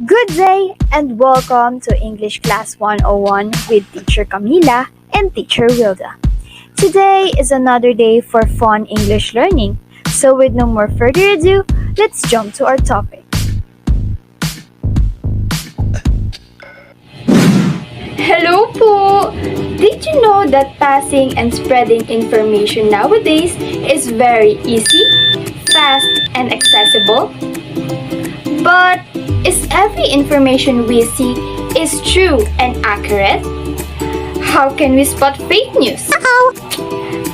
Good day and welcome to English Class 101 with Teacher Camila and Teacher Wilda. Today is another day for fun English learning. So with no more further ado, let's jump to our topic. Hello po! Did you know that passing and spreading information nowadays is very easy, fast, and accessible? But is every information we see is true and accurate? How can we spot fake news?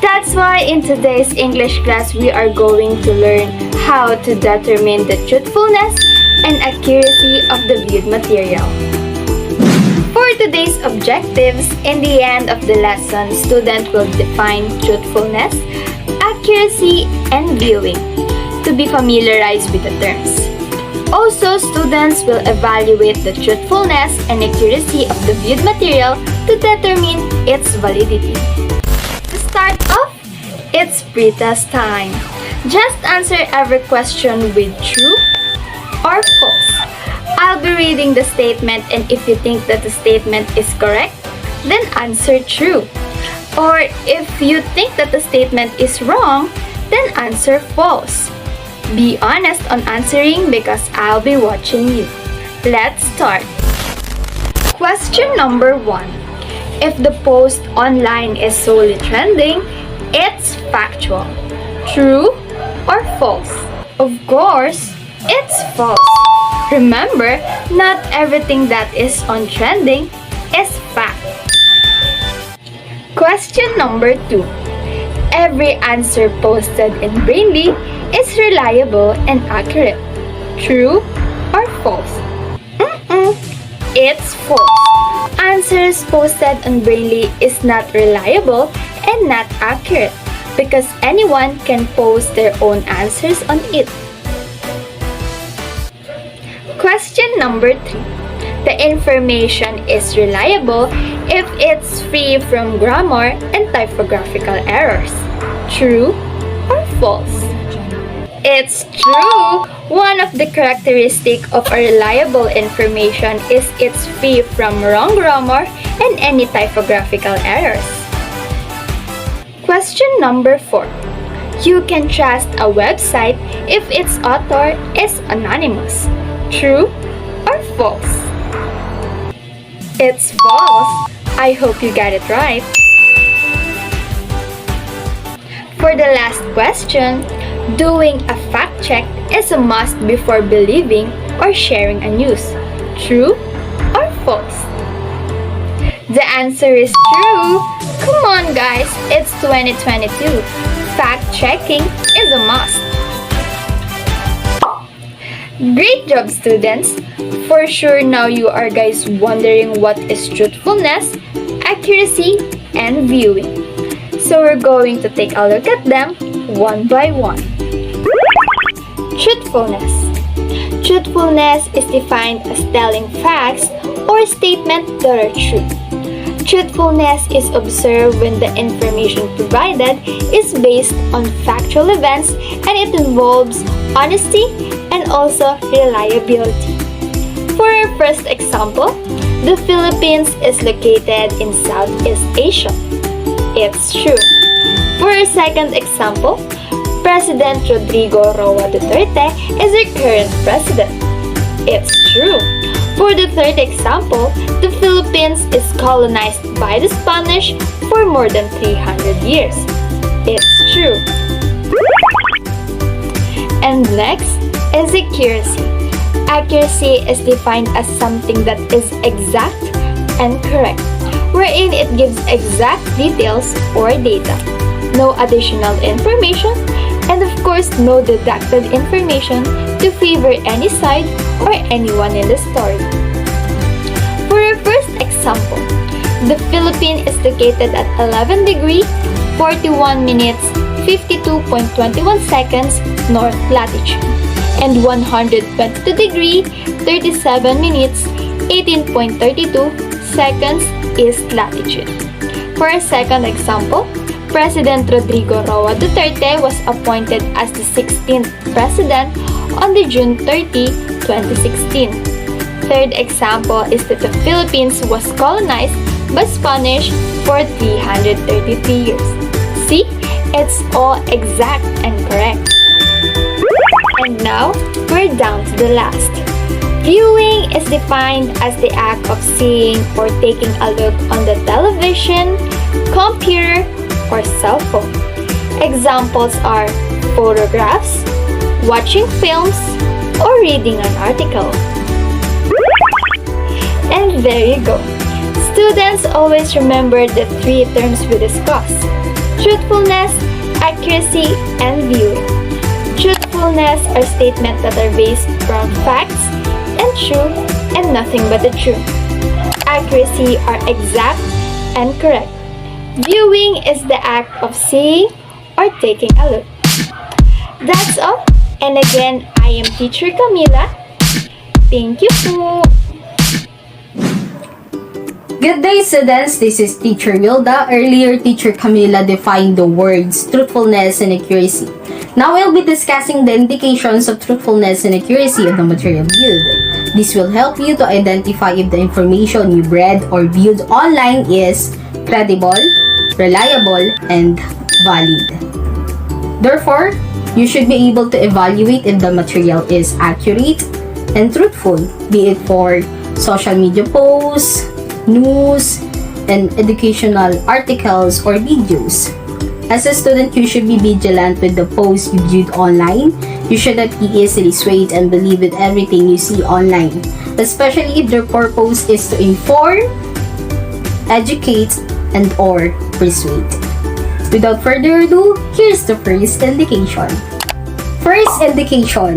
That's why in today's English class we are going to learn how to determine the truthfulness and accuracy of the viewed material. For today's objectives, in the end of the lesson, student will define truthfulness, accuracy, and viewing to be familiarized with the terms. Also, students will evaluate the truthfulness and accuracy of the viewed material to determine its validity. To start off, it's pretest time. Just answer every question with true or false. I'll be reading the statement, and if you think that the statement is correct, then answer true. Or if you think that the statement is wrong, then answer false. Be honest on answering because I'll be watching you. Let's start. Question number 1. If the post online is solely trending, it's factual. True or false? Of course, it's false. Remember, not everything that is on trending is fact. Question number 2. Every answer posted in Brainly is reliable and accurate. True or false? It's false. Answers posted on Brainly is not reliable and not accurate because anyone can post their own answers on it. Question number 3. The information is reliable if it's free from grammar and typographical errors. True or false? It's true! One of the characteristics of a reliable information is it's free from wrong grammar and any typographical errors. Question number 4. You can trust a website if its author is anonymous. True or false? It's false. I hope you got it right. For the last question, doing a fact check is a must before believing or sharing a news. True or false? The answer is true. Come on guys, it's 2022. Fact checking is a must. Great job students! For sure now you are guys wondering what is truthfulness, accuracy, and viewing. So we're going to take a look at them one by one. Truthfulness. Truthfulness is defined as telling facts or statements that are true. Truthfulness is observed when the information provided is based on factual events and it involves honesty and also reliability. For our first example, the Philippines is located in Southeast Asia. It's true. For our second example, President Rodrigo Roa Duterte is our current president. It's true. For the third example, the Philippines is colonized by the Spanish for more than 300 years. It's true. And next is accuracy. Accuracy is defined as something that is exact and correct, wherein it gives exact details or data, no additional information, and of course no deducted information to favor any side or anyone in the story. For our first example, the Philippines is located at 11 degrees 41 minutes 52.21 seconds north latitude and 122 degrees 37 minutes 18.32 seconds east latitude. For our second example, President Rodrigo Roa Duterte was appointed as the 16th president on the June 30, 2016. third example is that the Philippines was colonized by Spanish for 333 years. See? It's all exact and correct. And now, we're down to the last. Viewing is defined as the act of seeing or taking a look on the television, computer, or cell phone. Examples are photographs, watching films, or reading an article. And there you go. Students always remember the three terms we discussed: truthfulness, accuracy, and viewing. Truthfulness are statements that are based from facts and true and nothing but the truth. Accuracy are exact and correct. Viewing is the act of seeing or taking a look. That's all. And again, I am Teacher Camila. Thank you po. Good day, students. This is Teacher Whilda. Earlier, Teacher Camila defined the words truthfulness and accuracy. Now, we'll be discussing the indications of truthfulness and accuracy of the material viewed. This will help you to identify if the information you read or viewed online is credible, reliable, and valid. Therefore, you should be able to evaluate if the material is accurate and truthful, be it for social media posts, news, and educational articles or videos. As a student, you should be vigilant with the posts you viewed online. You should not be easily swayed and believe in everything you see online, especially if their purpose is to inform, educate, and or persuade. Without further ado, here's the first indication. First indication,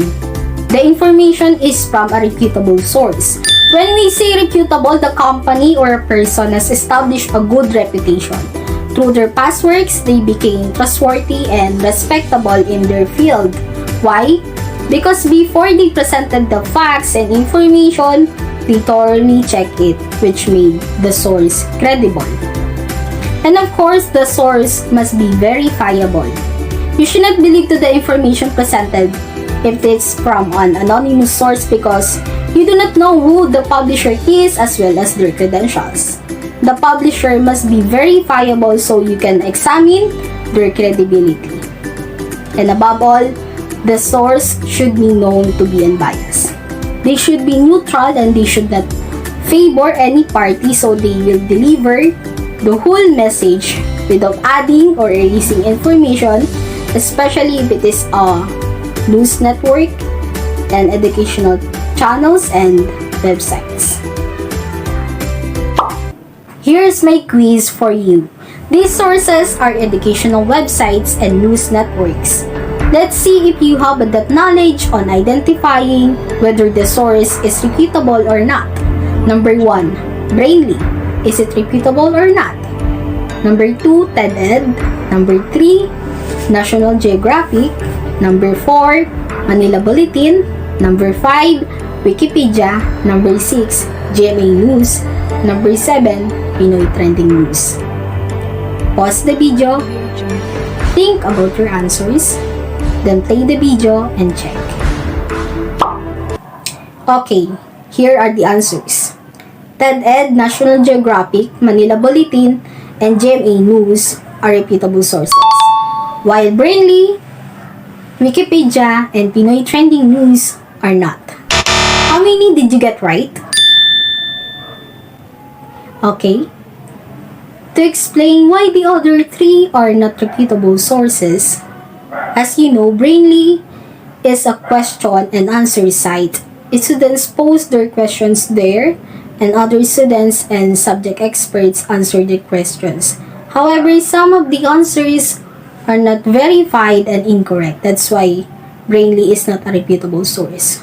the information is from a reputable source. When we say reputable, the company or a person has established a good reputation. Through their past works, they became trustworthy and respectable in their field. Why? Because before they presented the facts and information, they thoroughly checked it, which made the source credible. And of course, the source must be verifiable. You should not believe to the information presented if it's from an anonymous source because you do not know who the publisher is as well as their credentials. The publisher must be verifiable so you can examine their credibility. And above all, the source should be known to be unbiased. They should be neutral and they should not favor any party, so they will deliver the whole message without adding or erasing information, especially if it is a news network and educational channels and websites. Here's my quiz for you. These sources are educational websites and news networks. Let's see if you have that knowledge on identifying whether the source is reputable or not. Number 1, Brainly. Is it reputable or not? Number 2, TED-Ed. Number 3, National Geographic. Number 4, Manila Bulletin. Number 5, Wikipedia. Number 6, GMA News. Number 7, Pinoy Trending News. Pause the video. Think about your answers. Then play the video and check. Okay, here are the answers. TED-Ed, National Geographic, Manila Bulletin, and GMA News are reputable sources. While Brainly, Wikipedia, and Pinoy Trending News are not. How many did you get right? Okay. To explain why the other 3 are not reputable sources, as you know, Brainly is a question and answer site. Students post their questions there, and other students and subject experts answer their questions. However, some of the answers are not verified and incorrect. That's why Brainly is not a reputable source.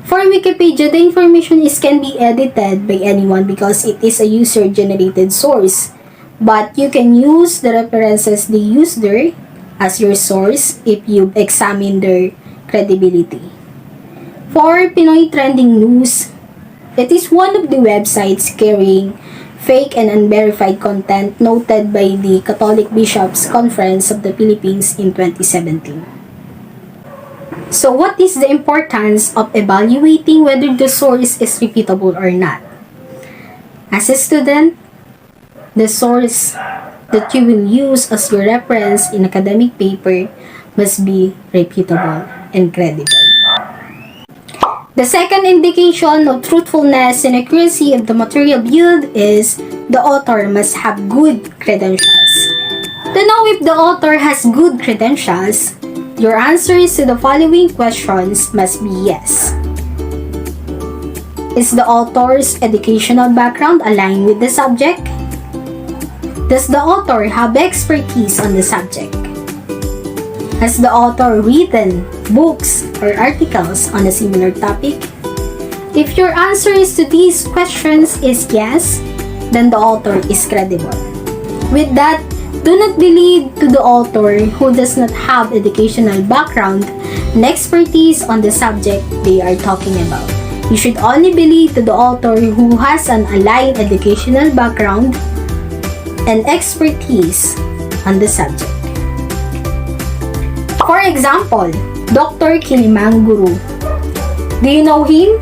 For Wikipedia, the information can be edited by anyone because it is a user-generated source. But you can use the references they use there as your source if you examine their credibility. For Pinoy Trending News, it is one of the websites carrying fake and unverified content noted by the Catholic Bishops' Conference of the Philippines in 2017. So what is the importance of evaluating whether the source is reputable or not? As a student, the source that you will use as your reference in academic paper must be reputable and credible. The second indication of truthfulness and accuracy of the material viewed is the author must have good credentials. To know if the author has good credentials, your answers to the following questions must be yes. Is the author's educational background aligned with the subject? Does the author have expertise on the subject? Has the author written books or articles on a similar topic? If your answers to these questions is yes, then the author is credible. With that, do not believe to the author who does not have educational background and expertise on the subject they are talking about. You should only believe to the author who has an aligned educational background and expertise on the subject. For example, Dr. Kilimanguru. Do you know him?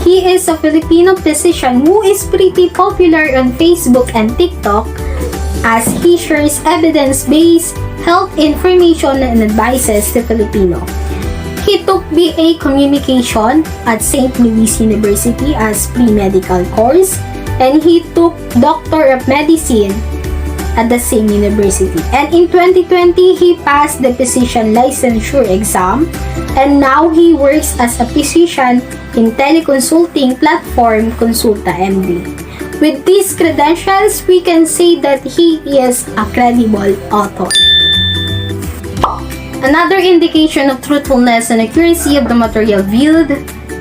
He is a Filipino physician who is pretty popular on Facebook and TikTok as he shares evidence-based health information and advices to Filipino. He took BA Communication at St. Louis University as pre-medical course, and he took Doctor of Medicine at the same university. And in 2020, he passed the physician licensure exam, and now he works as a physician in teleconsulting platform Consulta MD. With these credentials, we can say that he is a credible author. Another indication of truthfulness and accuracy of the material viewed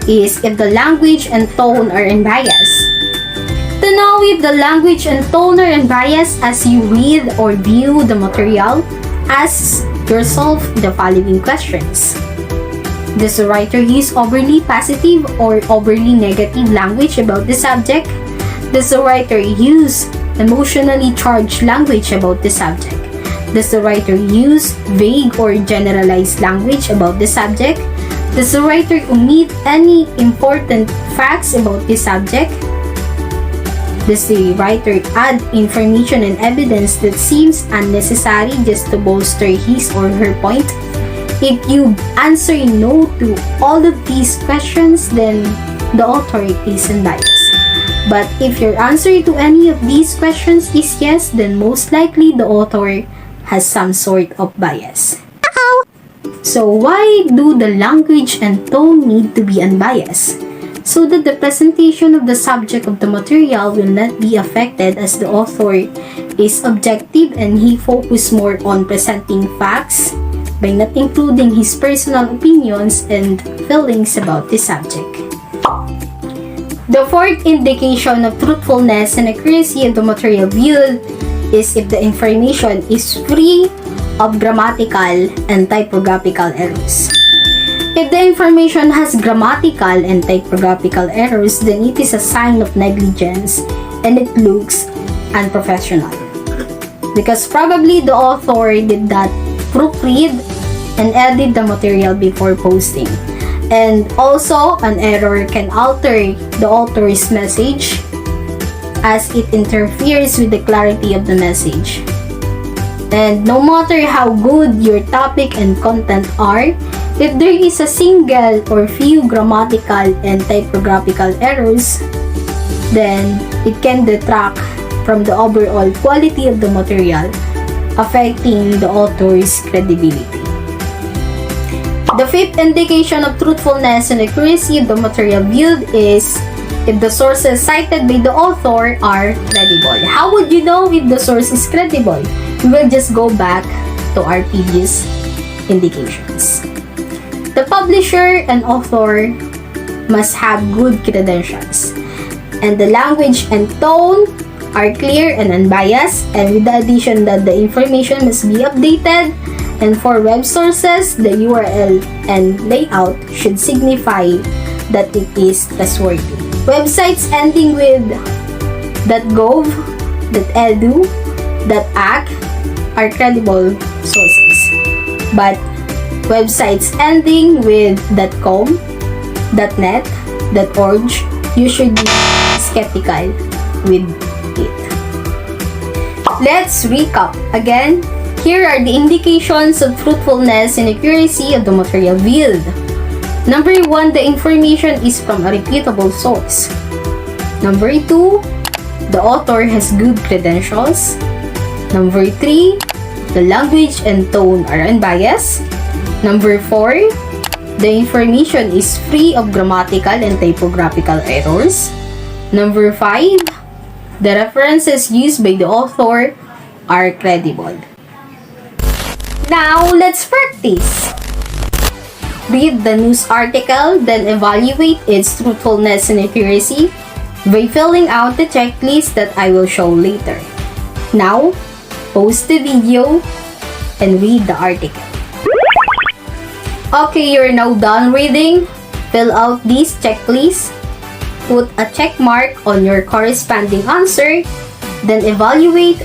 is if the language and tone are unbiased. To know if the language and tone are unbiased as you read or view the material, ask yourself the following questions. Does the writer use overly positive or overly negative language about the subject? Does the writer use emotionally charged language about the subject? Does the writer use vague or generalized language about the subject? Does the writer omit any important facts about the subject? Does the writer add information and evidence that seems unnecessary just to bolster his or her point? If you answer no to all of these questions, then the author is unbiased. But if your answer to any of these questions is yes, then most likely the author has some sort of bias. So why do the language and tone need to be unbiased? So that the presentation of the subject of the material will not be affected as the author is objective and he focuses more on presenting facts by not including his personal opinions and feelings about the subject. The fourth indication of truthfulness and accuracy of the material viewed is if the information is free of grammatical and typographical errors. If the information has grammatical and typographical errors, then it is a sign of negligence and it looks unprofessional. Because probably the author did not proofread and edit the material before posting. And also, an error can alter the author's message as it interferes with the clarity of the message. And no matter how good your topic and content are, if there is a single or few grammatical and typographical errors, then it can detract from the overall quality of the material, affecting the author's credibility. The fifth indication of truthfulness and accuracy of the material viewed is if the sources cited by the author are credible. How would you know if the source is credible? We will just go back to our previous indications. The publisher and author must have good credentials, and the language and tone are clear and unbiased, and with the addition that the information must be updated, and for web sources, the URL and layout should signify that it is trustworthy. Websites ending with .gov, .edu, .ac are credible sources, but websites ending with .com, .net, .org, you should be skeptical with it. Let's recap. Again, here are the indications of truthfulness and accuracy of the material viewed. Number 1, the information is from a reputable source. Number 2, the author has good credentials. Number 3, the language and tone are unbiased. Number 4, the information is free of grammatical and typographical errors. Number 5, the references used by the author are credible. Now, let's practice. Read the news article, then evaluate its truthfulness and accuracy by filling out the checklist that I will show later. Now, pause the video and read the article. Okay, you're now done reading. Fill out these checklists. Put a check mark on your corresponding answer. Then evaluate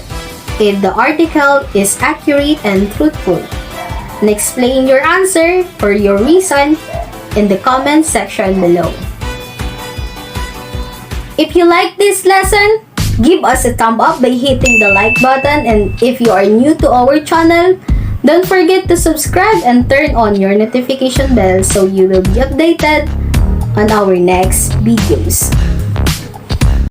if the article is accurate and truthful. And explain your answer or your reason in the comment section below. If you like this lesson, give us a thumb up by hitting the like button, and if you are new to our channel, don't forget to subscribe and turn on your notification bell so you will be updated on our next videos.